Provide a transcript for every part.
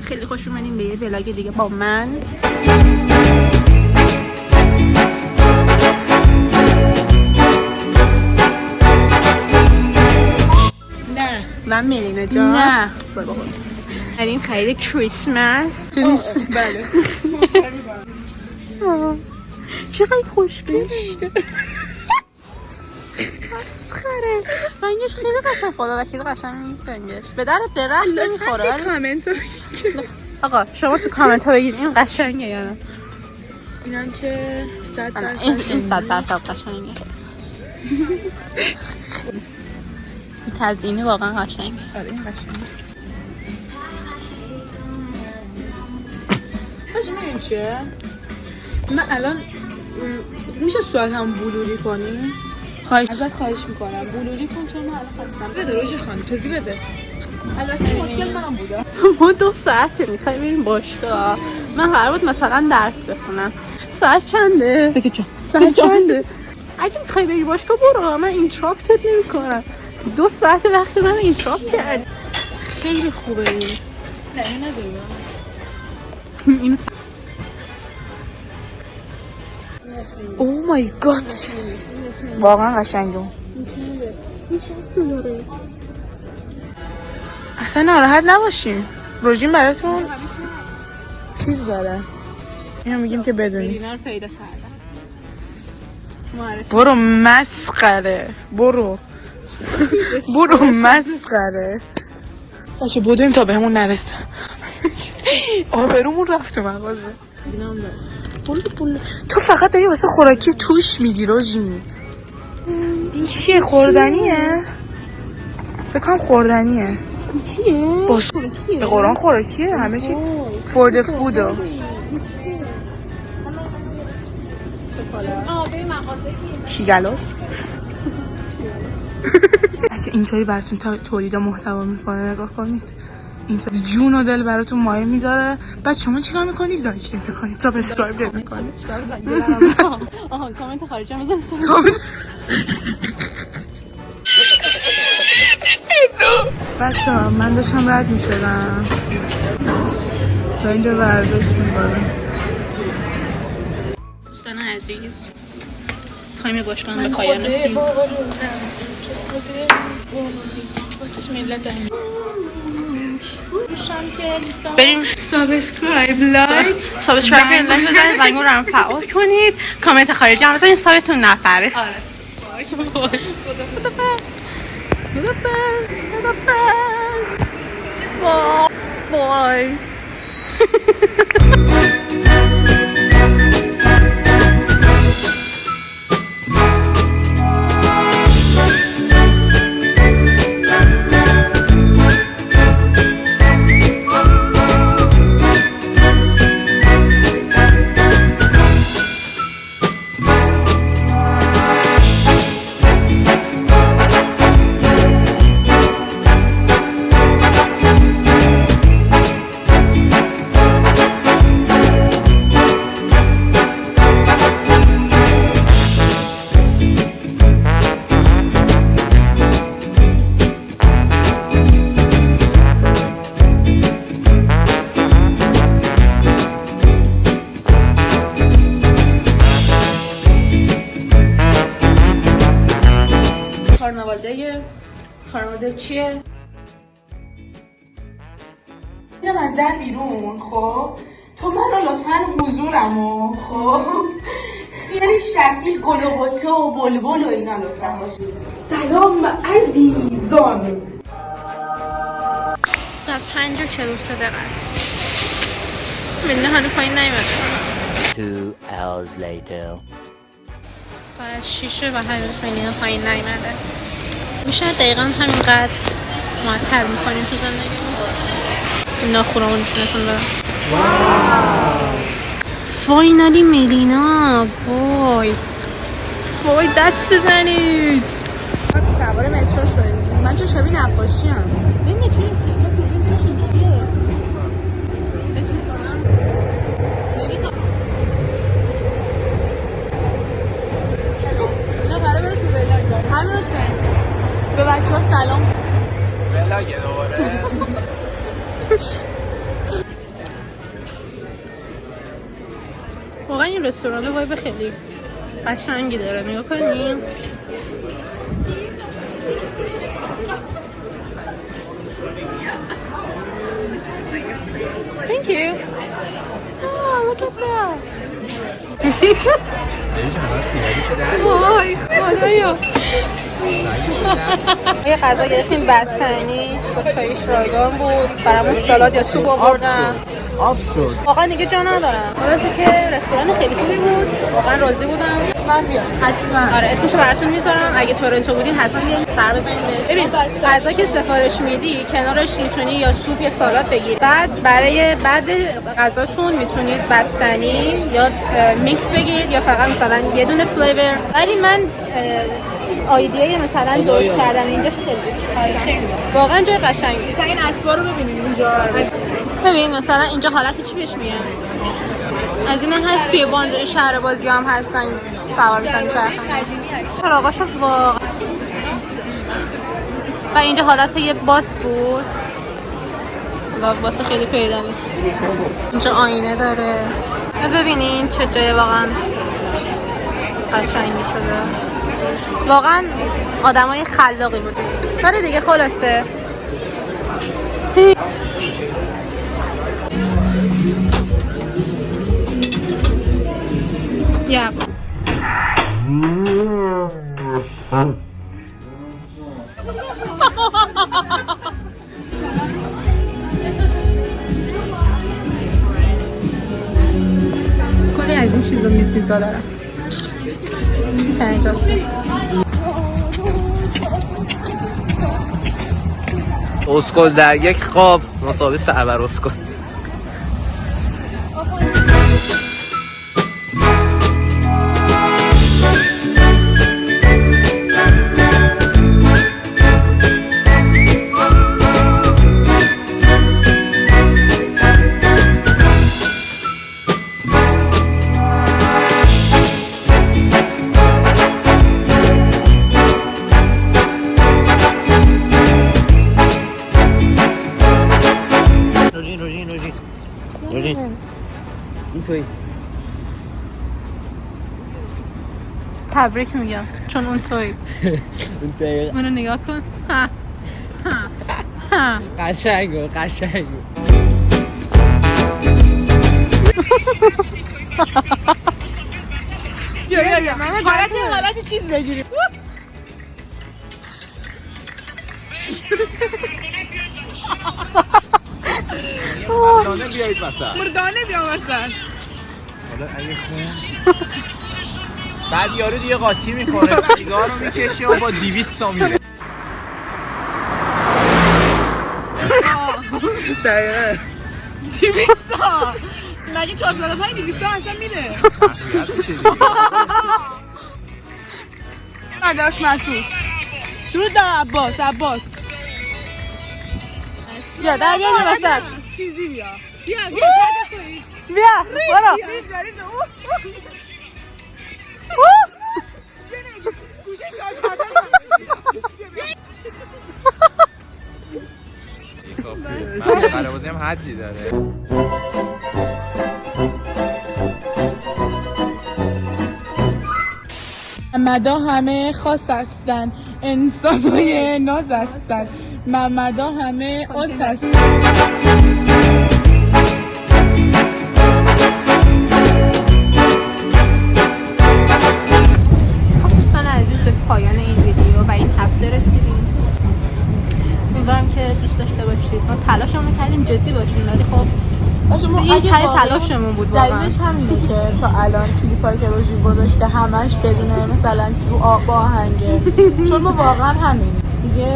خیلی خوش اومدین به یه ولاگ دیگه با من. نه من ملینا جان. نه این خرید کریسمس. بله چقدر خوشگله. مسخره. رنگش خیلی قشنگ، خدا وکیل قشنگ نیست رنگش. به درد درخت نمیخوره. کامنت آقا شما تو کامنت ها بگید این قشنگه یا نه. اینم که 100% این 100% قشنگه. این تزیینه واقعا قشنگه. آره این قشنگه. باشه میدونی چیه؟ من الان میشه صورتم بلوری کنی؟ ازت خواهش میکنم بلوری کن چون من الان خواستم. بده روژه خانم توضیح بده. البته مشکل منم بوده. ما 2 ساعته میخوایم بریم باشگاه. من قرار بود مثلا درس بخونم. ساعت چنده؟ ساعت چنده؟ اگه میخوای بری باشگاه برو، من اینتراپتت نمیکنم. 2 ساعت وقت من اینتراپت کرد. خیلی خوبه این. نه این نذاریم. اینو او مای گاد واقعا قشنگه. این 60 دلاره. اصلا ناراحت نباشیم، روژین براتون چیز داره. اینو میگیم که بدونی. اینا رو پیدا کردم. برو مسخره، برو مسخره. باشه بودیم تا بهمون نرسه. آبرومون رفت تو مغازه. تو فقط داری واسه خوراکی توش میدی روژین. این چیه؟ خوردنیه؟ بکنم خوردنیه. چیه؟ به قرآن خوراکیه همه چی for the food. شیگلو بچه اینطوری براتون تولید محتوا میکنه، نگاه کنید. اینطوری جون و دل براتون مایه میذاره. بعد شما چیکار میکنید؟ لایک نمیکنید، سابسکرایب نمیکنید. آها کامنت خارجی هم بزنید. بچه ها من داشتم رد میشدم تا اینجا ورزش میکنم. دوستان عزیز تایم باشگاه به پایان رسید. بریم سابسکرایب لایک بزنید، زنگو رو هم فعال کنید، کامنت خارجی هم بزنید، حسابتون نپره. بای. خانواده چیه؟ میرم از در بیرون. خب تو منو لطفاً حضورمو خب خیلی شکیل گل و بوته و بلبل و اینا لطفاً باشید. سلام عزیزان. ساعت 5:43 است. من هنوز پایین نیومده. 2 hours later. ساعت 6 و هنوز ملینا پایین نیومده. میشه دقیقا همینقدر معطل میکنیم تو زندگیمون. ناخونمون نشونتون بدم. فاینالی ملینا. وای دست بزنید. سوار مترو شدیم. من چه شبیه نقاشی ام. ببین چه کیفه کجاش اینجوریه. حس می‌کنم نه قراره بره تو ولاگ. همین حسین به بچه‌ها سلام. ولاگ دوباره. رستوران وایب خیلی قشنگی داره. نگاه کنیم. Thank you. Oh, look at that. وای خدایا. یه غذا گرفتیم بستنیش با چایش رایگان بود. برامون سالاد یا سوپ آوردن. آب شد. واقعا دیگه جا ندارم. خلاصه که رستوران خیلی خوبی بود. واقعا راضی بودم. حتما بیان حتما. آره اسمشو براتون میذارم. اگه تورنتو بودین حتما بیاین سر بزنید. ببین غذا که سفارش میدی کنارش میتونی یا سوپ یا سالاد بگیری. بعد برای بعد غذاتون میتونید بستنی یا میکس بگیرید یا فقط مثلا یه دونه فلیور. ولی من آیدیای مثلا درست کردن اینجاش خیلی دوست دارم. واقعا جای قشنگی. مثلا این اسبا رو ببینید اینجا. ببین مثلا اینجا حالت چی بهش میاد؟ از این هست توی باندر شهر بازی هم هستن سوار میشن چراغاشو واقعا. و اینجا حالت یه باس بود و باس خیلی پیدا نیست. اینجا آینه داره. ببینین چه جای واقعا قشنگی شده. واقعا آدمای خلاقی بود. داره دیگه خلاصه. Yeah. کلی از این چیزا میزا دارم. اینجاست. اسکل در یک خواب مساوی سرور اسکل. تبریک میگم چون اون توی منو نگاه کن. قشنگو یا حالت چیز بگیریم. مردانه بیایید مثلا. مردانه بیام مثلا. حالا اگه خون بعد یارو دیگه قاطی میکنه سیگار رو میکشه و با 200 تا میره. دقیقه 200 تا مگه 405 200 تا اصلا میره. برداشت مسعود درود دارم. عباس بیا در بیا وسط چیزی بیا برو. برای هم حدی داره. ممدا همه خاص هستن انسانای ناز هستن. ممدا همه آس هستن. دوستان عزیز به پایان این ویدیو و این هفته رسیدیم. امیدوارم که دوست داشته باشید. ما تلاشمون کردیم جدی باشیم ولی خب این تلاشمون بود. دلیلش همینه که تا الان کلیپایی که روژین گذاشته همش بدونه مثلا رو با آهنگه. چون ما واقعا همین دیگه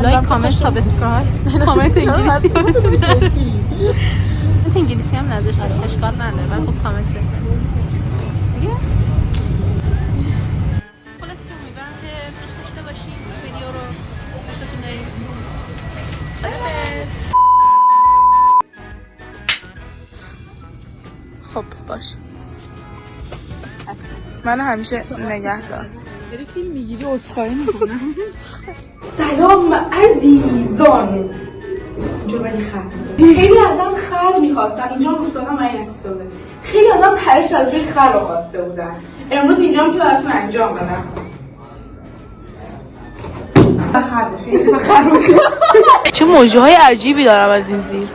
لایک کامنت سابسکرایب کامنت انگلیسی یادتون کامنت انگلیسی هم نذاشت اشکال نداره ولی خب کامنت بزنید دیگه. خلاص که امیدوارم که دوست داشته باشید ویدیو رو. دوستتون داریم. خب باشه. من همیشه نگه دار. داری فیلم میگیری عذرخواهی میکنم. سلام عزیزان. اینجا ولی خیلی ازم خر میخواستن. اینجا هم روستان هم این اکتیفه. خیلی ازم خودم پرش از روی خر رو خواسته بودم. امروز اینجام که براتون انجام بدم. خر باشه، خر باشه. چه موجه های عجیبی دارم از این زیر.